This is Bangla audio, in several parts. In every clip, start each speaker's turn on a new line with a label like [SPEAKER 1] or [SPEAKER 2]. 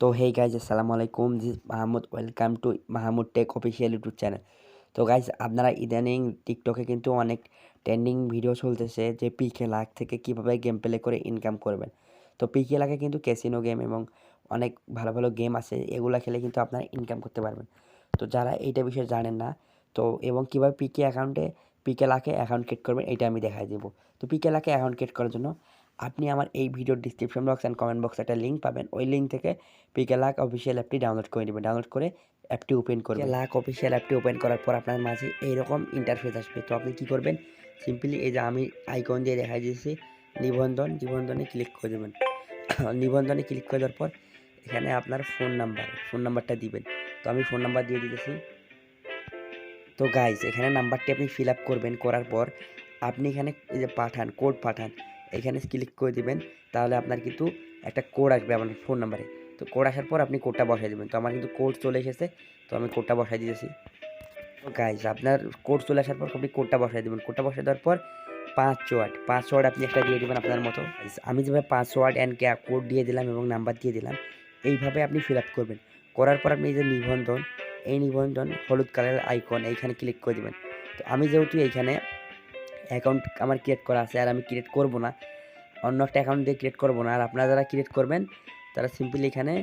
[SPEAKER 1] তো hey guys, আসসালামু আলাইকুম। This is Mahmud. Welcome to Mahmud take official YouTube channel. তো গাইজ, আপনারা ইদানিং টিকটকে কিন্তু অনেক ট্রেন্ডিং ভিডিও চলতেছে যে পিকে লাখ থেকে কীভাবে গেম প্লে করে ইনকাম করবেন। তো পিকে লাখে কিন্তু ক্যাসিনো গেম এবং অনেক ভালো ভালো গেম আছে, এগুলো খেলে কিন্তু আপনারা ইনকাম করতে পারবেন। তো যারা এইটা বিষয়ে জানেন না, তো এবং কীভাবে পিকে লাখে অ্যাকাউন্ট ক্রিয়েট করবেন এটা আমি দেখাই দেবো। তো পিকে লাখে অ্যাকাউন্ট ক্রিয়েট করার জন্য আপনি আমার এই ভিডিওর ডিসক্রিপশন বক্স অ্যান্ড কমেন্ট বক্সে একটা লিঙ্ক পাবেন। ওই লিঙ্ক থেকে পিকে লাখ অফিসিয়াল অ্যাপটি ডাউনলোড করে নেবেন। ডাউনলোড করে অ্যাপটি ওপেন করবেন। লাখ অফিসিয়াল অ্যাপটি ওপেন করার পর আপনার মাঝে এইরকম ইন্টারফেস আসবে। তো আপনি কী করবেন, সিম্পলি এই যে আমি আইকন দিয়ে দেখাই দিয়েছি নিবন্ধনে ক্লিক করে দেবেন। নিবন্ধনে ক্লিক করে দেওয়ার পর এখানে আপনার ফোন নাম্বারটা দিবেন। তো আমি ফোন নাম্বার দিয়ে দিতেছি। তো গাইজ, এখানে নাম্বারটি আপনি ফিল আপ করবেন। করার পর আপনি এখানে এই যে কোড পাঠান, এখানে ক্লিক করে দিবেন। তাহলে আপনার কিন্তু একটা কোড আসবে আপনার ফোন নাম্বারে। তো কোড আসার পর আপনি কোডটা বসাই দেবেন। তো আমার কিন্তু কোড চলে এসেছে, তো আমি কোডটা বসাই দিয়েছি। তো গাইজ, আপনার কোড চলে আসার পর আপনি কোডটা বসাই দেবেন। কোডটা বসাই দেওয়ার পর পাসওয়ার্ড আপনি একটা দিয়ে দেবেন আপনার মতো। আমি যেভাবে পাসওয়ার্ড অ্যান্ড কোড দিয়ে দিলাম এবং নাম্বার দিয়ে দিলাম, এইভাবে আপনি ফিল আপ করবেন। করার পর আপনি এই যে নিবন্ধন হলুদ কালারের আইকন, এইখানে ক্লিক করে দেবেন। তো আমি যেহেতু এইখানে অ্যাকাউন্ট আমার ক্রিয়েট করা আছে, আর আমি ক্রিয়েট করব না, অন্য একটা অ্যাকাউন্ট দিয়ে ক্রিয়েট করব না। আর আপনারা যারা ক্রিয়েট করবেন তারা সিম্পলি এইখানে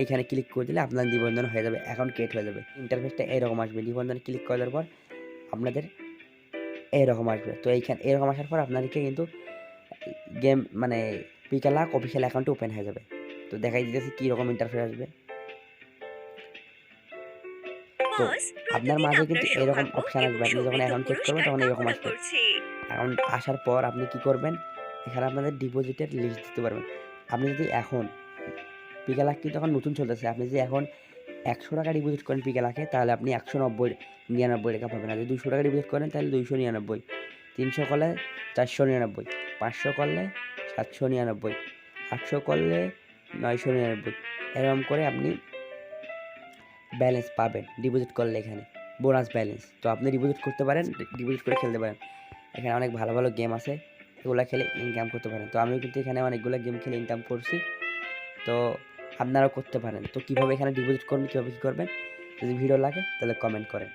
[SPEAKER 1] এইখানে ক্লিক করে দিলে আপনার নিবন্ধন হয়ে যাবে, অ্যাকাউন্ট ক্রিয়েট হয়ে যাবে। ইন্টারফেসটা এরকম আসবে। নিবন্ধন ক্লিক করে দেওয়ার পর আপনাদের এরকম আসবে। তো এরকম আসার পর আপনাদেরকে কিন্তু গেম মানে পিকে লাখ অফিসিয়াল অ্যাকাউন্ট ওপেন হয়ে যাবে। তো দেখাই দিতেছি কীরকম ইন্টারফেস আসবে। তো আপনার মাঝে কিন্তু এরকম অপশান আসবে। আপনি যখন অ্যাকাউন্ট চেক করবেন তখন এরকম আসবে। অ্যাকাউন্ট আসার পর আপনি কি করবেন, এখানে আপনাদের ডিপোজিটের লিস্ট দিতে পারবেন। আপনি যদি এখন পিকে লাখ কিন্তু এখন নতুন চলতেছে, আপনি যদি এখন 100 টাকা ডিপোজিট করেন পিকে লাখে, তাহলে আপনি 199 টাকা পাবেন। আর যদি 200 টাকা ডিপোজিট করেন তাহলে 299, 300 করলে 499, 500 করলে 799, 800 করলে 999, এরকম করে আপনি ব্যালেন্স পাবেন ডিপোজিট করলে। এখানে বোনাস ব্যালেন্স, তো আপনি ডিপোজিট করতে পারেন, ডিপোজিট করে খেলতে পারেন। এখানে অনেক ভালো ভালো গেম আছে, এগুলো খেলে ইনকাম করতে পারেন। তো আমিও কিন্তু এখানে অনেকগুলো গেম খেলে ইনকাম করছি, তো আপনারাও করতে পারেন। তো কীভাবে এখানে ডিপোজিট করবেন, কীভাবে কী করবেন, যদি ভিডিও লাগে তাহলে কমেন্ট করেন।